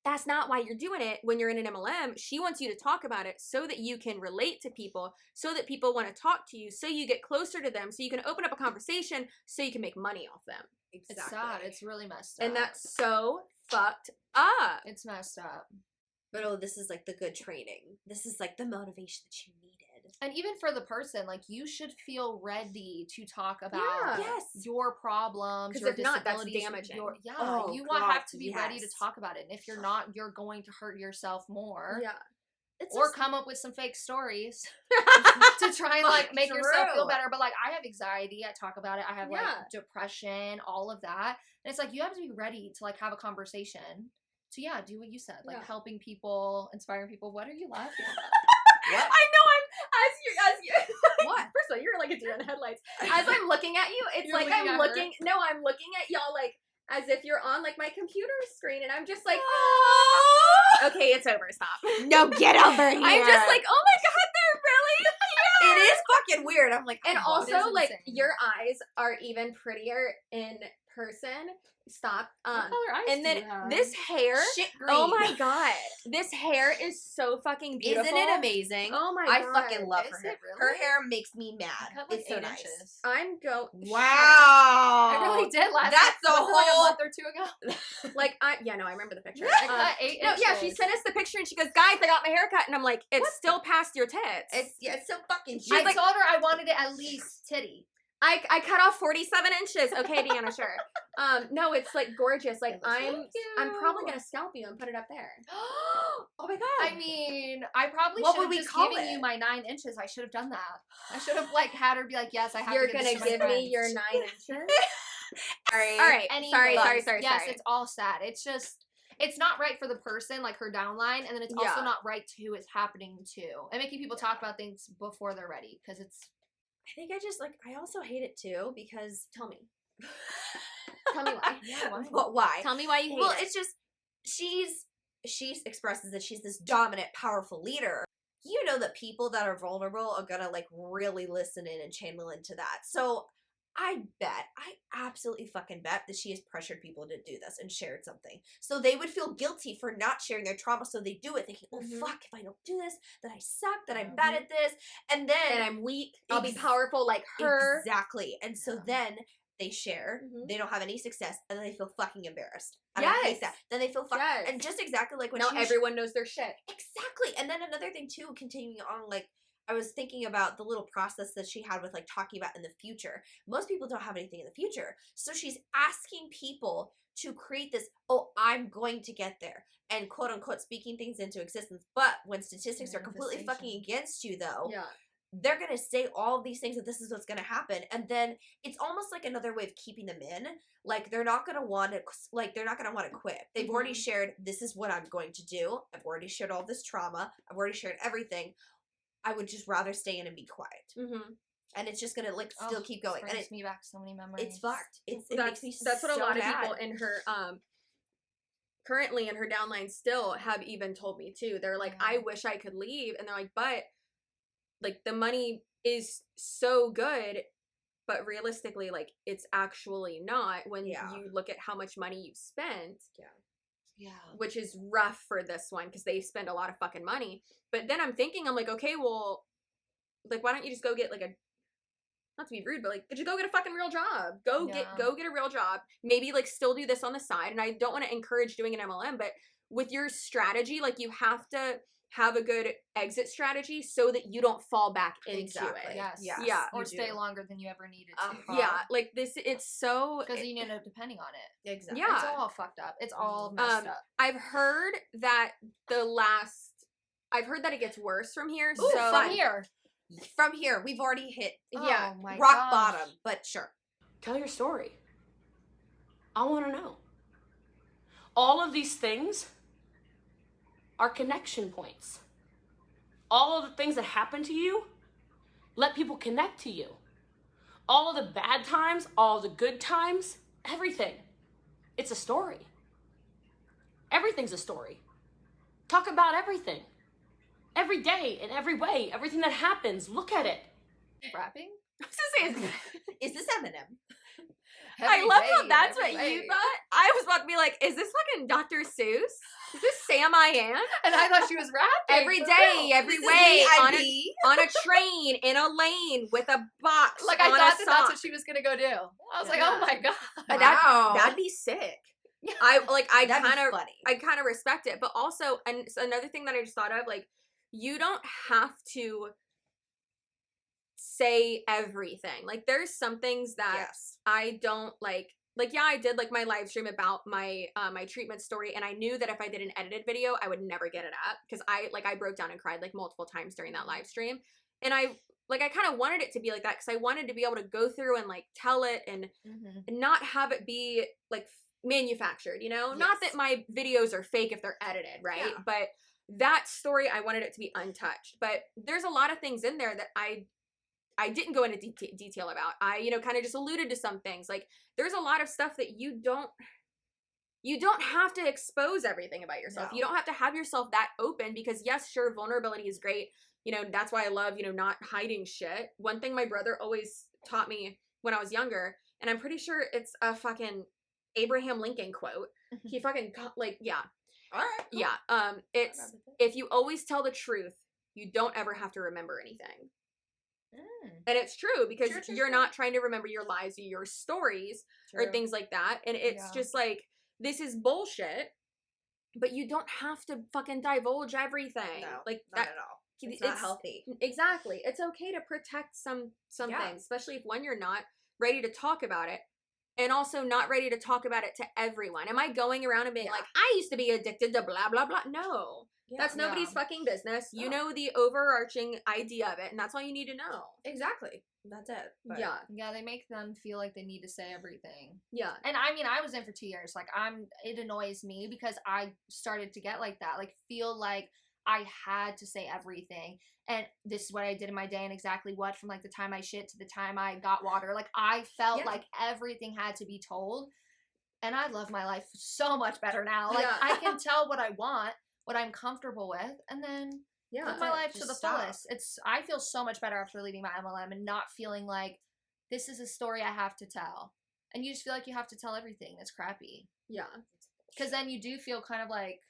that's not why you're doing it when you're in an MLM. She wants you to talk about it so that you can relate to people, so that people want to talk to you, so you get closer to them, so you can open up a conversation, so you can make money off them. Exactly. It's sad. It's really messed up. And that's so fucked up. It's messed up. But this is like the good training. This is like the motivation that you needed. And even for the person, like, you should feel ready to talk about your problems, your if not, that's disabilities. damaging. You have to be ready to talk about it. And if you're not, you're going to hurt yourself more. Yeah. Or come up with some fake stories to try and like make yourself feel better. But like, I have anxiety. I talk about it. I have like depression, all of that. And it's like, you have to be ready to like have a conversation. So do what you said, like helping people, inspiring people. What are you laughing about? What? I know, as you what? First of all, you're like a deer in the headlights. As I'm looking at you, it's like I'm looking at y'all like as if you're on like my computer screen, and I'm just like, okay, it's over, stop. No, get over here. I'm just like, oh my god, they're really cute. It is fucking weird. I'm like, and also like your eyes are even prettier in person. Stop. What color eyes and then do you have? this hair. Shit green. Oh my god, this hair is so fucking beautiful. Isn't it amazing? Oh my I god, fucking love her Is hair. it really? Her hair makes me mad. Cut like It's so 8 nice. inches. I'm Wow. I really did last. That's a was it like a whole. month or two ago. like no, I remember the picture. I cut 8 No, inches. yeah, she sent us the picture and she goes, guys, I got my hair cut, and I'm like, it's still past your tits. It's so fucking. I told her I wanted it at least titty. I cut off 47 inches. Okay, Deanna, sure. No, it's like gorgeous. Like I'm probably gonna scalp you and put it up there. Oh my god. I mean, I probably What should would have we just call given it? you my 9 inches. I should have done that. I should have like had her be like, yes, I have You're to give gonna this to my give me friends. your 9 inches? Sorry. All right. Anyways, Sorry. Yes, it's all sad. It's just, it's not right for the person, like her downline, and then it's also not right to who it's happening to. And making people talk about things before they're ready, because it's. I think I also hate it too because Tell me. Tell me why. Yeah, why? Why? Tell me why you hate it. It's just she expresses that she's this dominant, powerful leader. You know that people that are vulnerable are gonna like really listen in and channel into that. So I absolutely fucking bet that she has pressured people to do this and shared something. So they would feel guilty for not sharing their trauma, so they do it thinking, oh fuck, if I don't do this, then I suck, that I'm bad at this, and then I'm weak, I'll be powerful like her. Exactly. And so then they share, they don't have any success, and then they feel fucking embarrassed. And Yes. I hate that. Then they feel fucking, and just exactly like when now she everyone knows their shit. Exactly. And then another thing too, continuing on, like, I was thinking about the little process that she had with like talking about in the future. Most people don't have anything in the future. So she's asking people to create this, oh, I'm going to get there, and quote unquote speaking things into existence. But when statistics are completely fucking against you though, they're going to say all of these things that this is what's going to happen. And then it's almost like another way of keeping them in. Like they're not going to want to quit. They've already shared, this is what I'm going to do. I've already shared all this trauma. I've already shared everything. I would just rather stay in and be quiet. And it's just gonna like still keep going. And Brings me back so many memories. It's fucked. It That's makes me what a so lot mad. of people in her currently in her downline still have even told me too. They're like, I wish I could leave, and they're like, but like the money is so good, but realistically, like it's actually not when you look at how much money you've spent. Which is rough for this one because they spend a lot of fucking money. But then I'm like, okay, well, like, why don't you just go get like not to be rude, but like, just go get a fucking real job. Go get a real job. Maybe like still do this on the side. And I don't want to encourage doing an MLM, but with your strategy, like you have to have a good exit strategy so that you don't fall back into Exactly. it. Yes. Yes, Yeah. Or you stay do. longer than you ever needed to. Uh-huh. Yeah, like this, it's so. Because you end up depending on it. Exactly. Yeah. It's all fucked up. It's all messed up. I've heard that I've heard that it gets worse from here. Ooh, so From here. From here, we've already hit yeah, Oh my rock gosh. bottom, but sure. Tell your story. I want to know. All of these things are connection points. All of the things that happen to you, let people connect to you. All of the bad times, all the good times, everything. It's a story. Everything's a story. Talk about everything. Every day, in every way, everything that happens, look at it. Rapping? I was gonna say, Is this Eminem? I love how that's what every you way. thought. I was about to be like, is this fucking Dr. Seuss? Is this Sam I Am? And I thought she was rapping. Every for day, real. every This is way, on V.I.B.. a train, in a lane, with a box, Like, I on thought a that that's sock. what she was going to go do. I was like, Yeah. oh my God. Wow. That'd be sick. That'd be funny. I kind of respect it, but also, and so another thing that I just thought of, like, you don't have to say everything. Like, there's some things that Yes. I don't like. Like, yeah, I did like my live stream about my my treatment story, and I knew that if I did an edited video, I would never get it up because I broke down and cried like multiple times during that live stream, and I kind of wanted it to be like that because I wanted to be able to go through and like tell it and not have it be like manufactured, you know? Not Yes. that my videos are fake if they're edited, right? Yeah. But that story, I wanted it to be untouched. But there's a lot of things in there that I didn't go into detail about. I, you know, kind of just alluded to some things. Like, there's a lot of stuff that you don't have to expose everything about yourself. No. You don't have to have yourself that open because, yes, sure, vulnerability is great. You know, that's why I love, you know, not hiding shit. One thing my brother always taught me when I was younger, and I'm pretty sure it's a fucking Abraham Lincoln quote. He fucking, like, yeah. All right. Cool. Yeah. It's, if you always tell the truth, you don't ever have to remember anything. And it's true because True, you're true. not trying to remember your lies or your stories or True. things like that. And it's Yeah. just like, this is bullshit, but you don't have to fucking divulge everything. No, like not that. at all. It's not healthy. Exactly. It's okay to protect some Yeah. things, especially if when you're not ready to talk about it. And also not ready to talk about it to everyone. Am I going around and being Yeah. like, I used to be addicted to blah, blah, blah? No. Yeah. That's nobody's Yeah. fucking business. You No. know the overarching idea of it, and that's all you need to know. Exactly. That's it. But Yeah. Yeah, they make them feel like they need to say everything. Yeah. And I mean, I was in for 2 years. Like, it annoys me because I started to get like that. Like, feel like I had to say everything. And this is what I did in my day and exactly what from like the time I shit to the time I got water. Like, I felt Yeah. like everything had to be told. And I love my life so much better now. Like, Yeah. I can tell what I want, what I'm comfortable with, and then Yeah. live my it. life to Just the stop. fullest. I feel so much better after leaving my MLM and not feeling like this is a story I have to tell. And you just feel like you have to tell everything. It's crappy. Yeah. Because then you do feel kind of like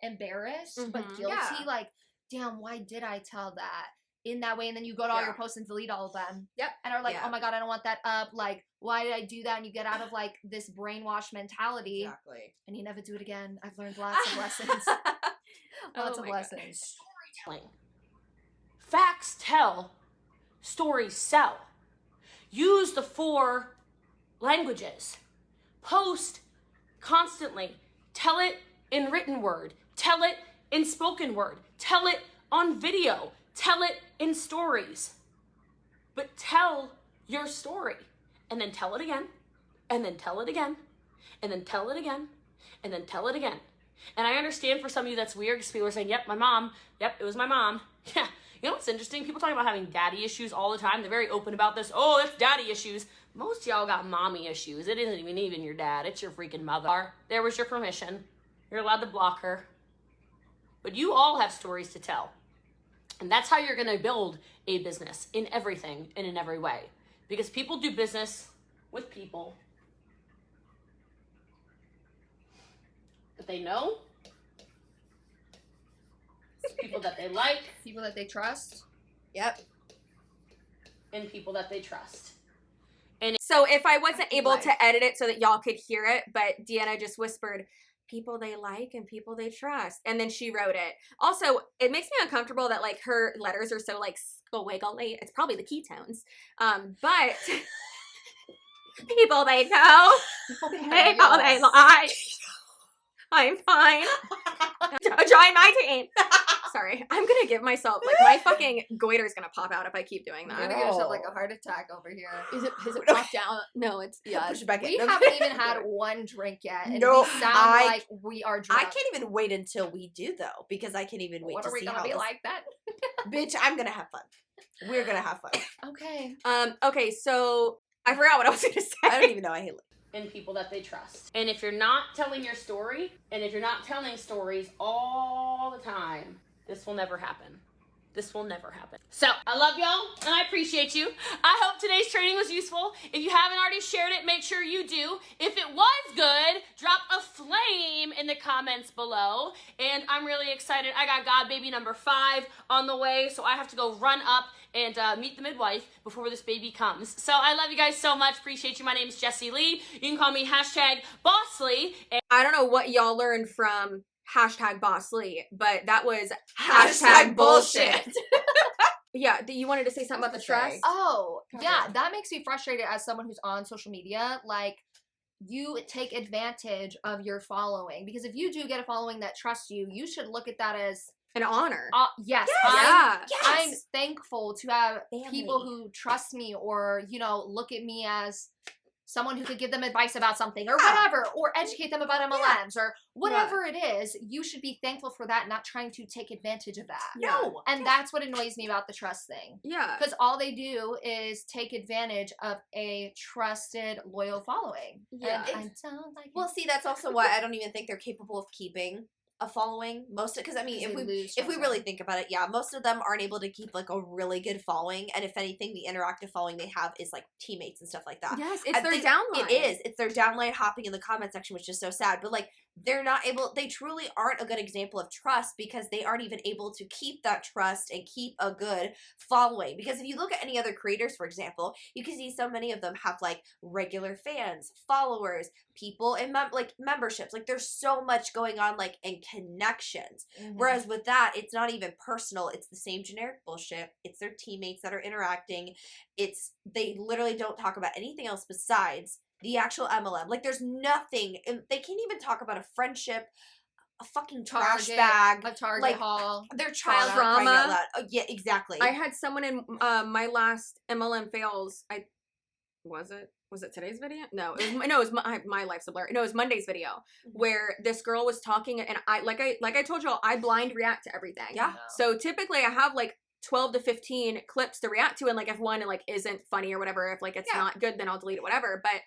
embarrassed, but Mhm. guilty. Yeah. Like, damn, why did I tell that in that way? And then you go to all Yeah. your posts and delete all of them. Yep. And are like, Yeah. oh my God, I don't want that up. Like, why did I do that? And you get out of like this brainwash mentality Exactly. and you never do it again. I've learned lots of lessons. Lots Oh of my God. lessons. Storytelling. Facts tell, stories sell. Use the 4 languages. Post constantly. Tell it in written word. Tell it in spoken word. Tell it on video. Tell it in stories. But tell your story. And then tell it again. And then tell it again. And then tell it again. And then tell it again. And I understand for some of you that's weird because people are saying, yep, my mom. Yep, it was my mom. Yeah. You know what's interesting? People talk about having daddy issues all the time. They're very open about this. Oh, that's daddy issues. Most of y'all got mommy issues. It isn't even your dad. It's your freaking mother. There was your permission. You're allowed to block her. But you all have stories to tell. And that's how you're going to build a business in everything and in every way. Because people do business with people that they know, people that they like, People that they trust. Yep. and people that they trust. So if I wasn't Happy able life. to edit it so that y'all could hear it, but Deanna just whispered, people they like and people they trust. And then she wrote it. Also, it makes me uncomfortable that like her letters are so like squiggly. It's probably the ketones. But people they know, people they like. I'm fine. Join my team. Sorry, I'm gonna give myself like my fucking goiter's gonna pop out if I keep doing You're that. gonna give yourself like a heart attack over here. Is it popped out? No, it's Push it back in. We No. haven't even had one drink yet, and No, we sound like we are drunk. I can't even wait until we do though, because I can't even wait What to are we see gonna how be this... like then? Bitch, I'm gonna have fun. We're gonna have fun. Okay. Okay, so I forgot what I was gonna say. I don't even know. I hate it. And people that they trust. And if you're not telling your story, and if you're not telling stories all the time, this will never happen. This will never happen. So, I love y'all, and I appreciate you. I hope today's training was useful. If you haven't already shared it, make sure you do. If it was good, drop a flame in the comments below. And I'm really excited. I got God Baby number 5 on the way, so I have to go run up and meet the midwife before this baby comes. So I love you guys so much. Appreciate you. My name is Jessie Lee. You can call me #BossLee. I don't know what y'all learned from #BossLee, but that was #bullshit. Yeah, you wanted to say something about the trust? Oh, yeah, Okay. that makes me frustrated as someone who's on social media. Like, you take advantage of your following, because if you do get a following that trusts you, you should look at that as An honor. yes, Yeah. I'm thankful to have Family. people who trust me, or look at me as someone who could give them advice about something or whatever, or educate them about MLMs or whatever it is. You should be thankful for that, not trying to take advantage of that. No. And that's what annoys me about the trust thing. Yeah. Because all they do is take advantage of a trusted, loyal following. Yeah. And I don't like Well, it. see, that's also why I don't even think they're capable of keeping a following. Most of, because I mean, if we really think about it, yeah, most of them aren't able to keep like a really good following, and if anything, the interactive following they have is like teammates and stuff like that. Yes, it's their downline. It is. It's their downline hopping in the comment section, which is so sad. But like, they're not able. They truly aren't a good example of trust, because they aren't even able to keep that trust and keep a good following. Because if you look at any other creators, for example, you can see so many of them have like regular fans, followers, people, and memberships. Like, there's so much going on, like, in connections. Mhm. Whereas with that, it's not even personal. It's the same generic bullshit. It's their teammates that are interacting. They literally don't talk about anything else besides the actual MLM. Like, there's nothing. They can't even talk about a friendship, a fucking trash Target, bag, a Target like, haul. their child Trauma. crying out loud. Oh, yeah, exactly. I had someone in my last MLM fails. Was it today's video? No, it was my life's a blur. No, it was Monday's video where this girl was talking, and I told y'all, I blind react to everything. Yeah. So typically I have like 12 to 15 clips to react to, and like if one like isn't funny or whatever, if like it's not good, then I'll delete it, whatever. But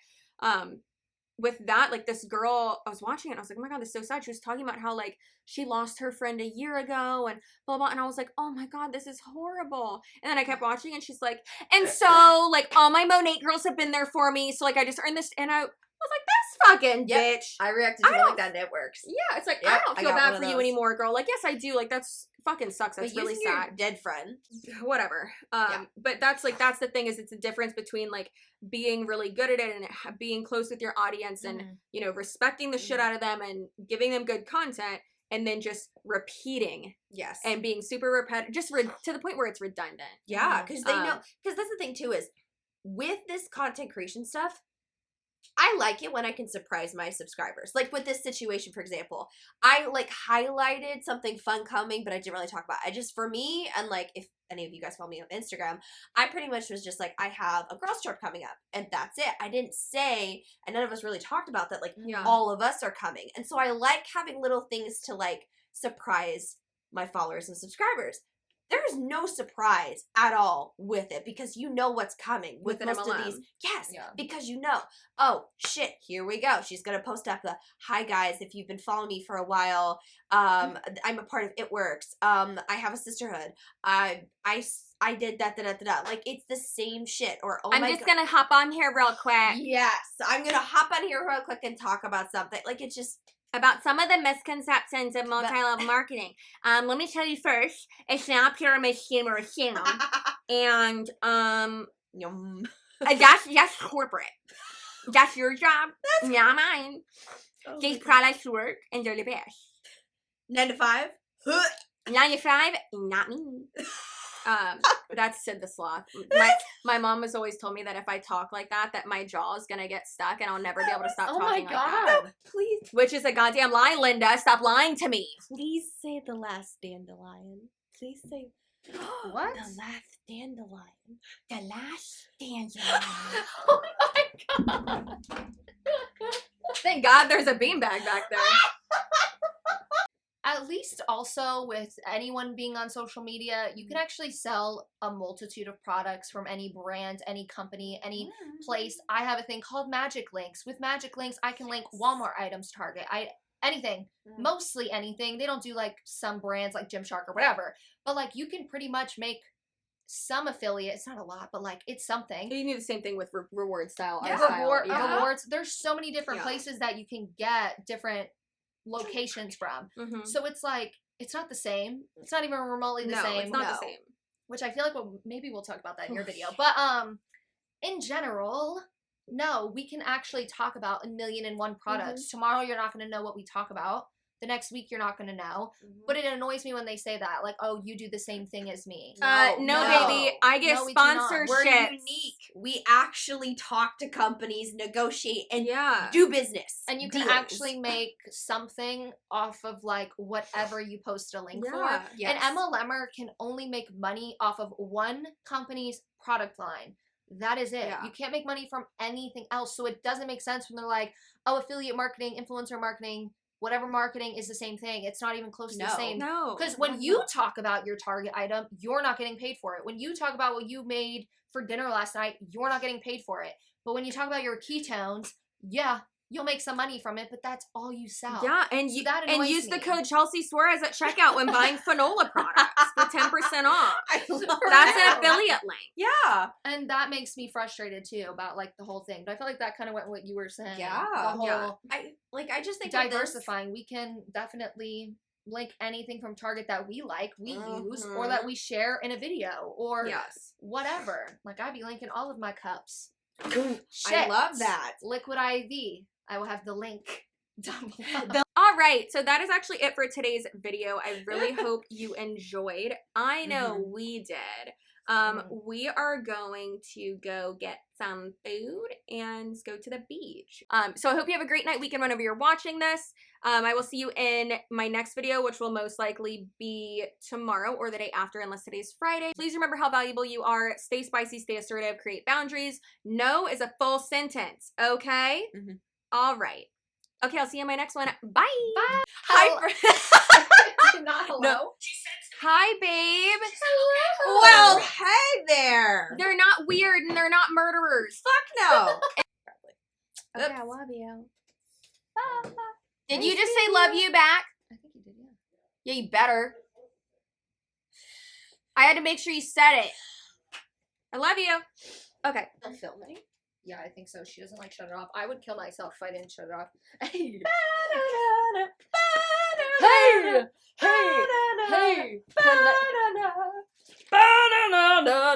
with that, like, this girl, I was watching it and I was like, oh my god, this is so sad. She was talking about how like she lost her friend a year ago and blah blah, and I was like, oh my god, this is horrible. And then I kept watching and she's like, and so like all my Monate girls have been there for me, so like I just earned this, and I was like, this fucking bitch. I reacted to it like that, and it works. Yeah, it's like, Yep, I don't I feel got bad one for of you those. anymore, girl. Like, yes, I do. Like, that's fucking sucks. That's But really using your sad. dead friend. Whatever. But that's the thing, is it's a difference between like being really good at it and being close with your audience and respecting the shit out of them and giving them good content, and then just repeating Yes. and being super repetitive, just to the point where it's redundant. Yeah, because they know. Because that's the thing too, is with this content creation stuff, I like it when I can surprise my subscribers. Like with this situation, for example, I like highlighted something fun coming, but I didn't really talk about it. I just, for me, and like if any of you guys follow me on Instagram, I pretty much was just like, I have a girls trip coming up, and that's it. I didn't say, and none of us really talked about that, like all of us are coming. And so I like having little things to like surprise my followers and subscribers. There's no surprise at all with it, because you know what's coming with most of these. Yes, because you know, oh shit, here we go. She's gonna post up the, hi guys, if you've been following me for a while, I'm a part of It Works. I have a sisterhood. I did that. Like, it's the same shit. Or I'm just gonna hop on here real quick. Yes, I'm gonna hop on here real quick and talk about something. Like, it's just. About some of the misconceptions of multi-level marketing. Let me tell you first, it's not pyramid scheme or a scam. And that's corporate. That's your job, not mine. Oh These my God. products work and they're the best. 9 to 5. 9 to 5, not me. That's Sid the Sloth. My mom has always told me that if I talk like that my jaw is gonna get stuck and I'll never be able to stop Oh my talking like that. God. Please, Which is a goddamn lie, Linda. Stop lying to me. please say the last dandelion. Please say What? the last dandelion. The last dandelion. Oh my God. Thank God there's a beanbag back there. At least also with anyone being on social media, you can actually sell a multitude of products from any brand, any company, any place. I have a thing called Magic Links. With Magic Links, I can link Walmart items, Target, anything, mostly anything. They don't do like some brands like Gymshark or whatever, but like you can pretty much make some affiliate. It's not a lot, but like it's something. You can do the same thing with reward style. Yeah. art style, yeah. Rewards. There's so many different Yeah. places that you can get different locations from. Mhm. So it's like it's not the same. It's not even remotely the No, same. it's not No. the same. Which I feel like maybe we'll talk about that in your video. But in general, no, we can actually talk about 1,000,001 products. Tomorrow you're not going to know what we talk about. The next week you're not going to know. But it annoys me when they say that, like, oh, you do the same thing as me. No, baby, I get No, we do not. sponsorships. We're unique. We actually talk to companies, negotiate, and Yeah. do business. And you can deals. actually make something off of like whatever you post a link for. Yeah. Yes. An MLMer can only make money off of one company's product line. That is it. Yeah. You can't make money from anything else. So it doesn't make sense when they're like, oh, affiliate marketing, influencer marketing, whatever marketing is the same thing. It's not even close to the same. No. Because when you talk about your target item, you're not getting paid for it. When you talk about what you made for dinner last night, you're not getting paid for it. But when you talk about your ketones, yeah, you'll make some money from it, but that's all you sell. Yeah, and So that annoys use the me. code Chelsea Suarez at checkout when buying Fanola products for 10% off. I love That's that. an affiliate link. Yeah. And that makes me frustrated too about like the whole thing. But I feel like that kind of went with what you were saying. Yeah. The whole Yeah. I just think with this- diversifying. We can definitely link anything from Target that we like, we use, or that we share in a video, or Yes. whatever. Like I'd be linking all of my cups. I Shit. love that. Liquid IV. I will have the link down below. All right, so that is actually it for today's video. I really hope you enjoyed. I know we did. We are going to go get some food and go to the beach. So I hope you have a great night, weekend, whenever you're watching this. I will see you in my next video, which will most likely be tomorrow or the day after, unless today's Friday. Please remember how valuable you are. Stay spicy, stay assertive, create boundaries. No is a full sentence, okay? All right. Okay, I'll see you in my next one. Bye. Bye. Hi. Not hello. No. Hi, babe. Hello. Well, hey there. They're not weird and they're not murderers. Fuck no. Okay, I love you. Did you just say love you back? I think you did, yeah. Yeah, you better. I had to make sure you said it. I love you. Okay. I'm filming. Yeah, I think so. She doesn't like shut it off. I would kill myself if I didn't shut it off. Hey. Hey. Hey. Hey. Ba-na-na.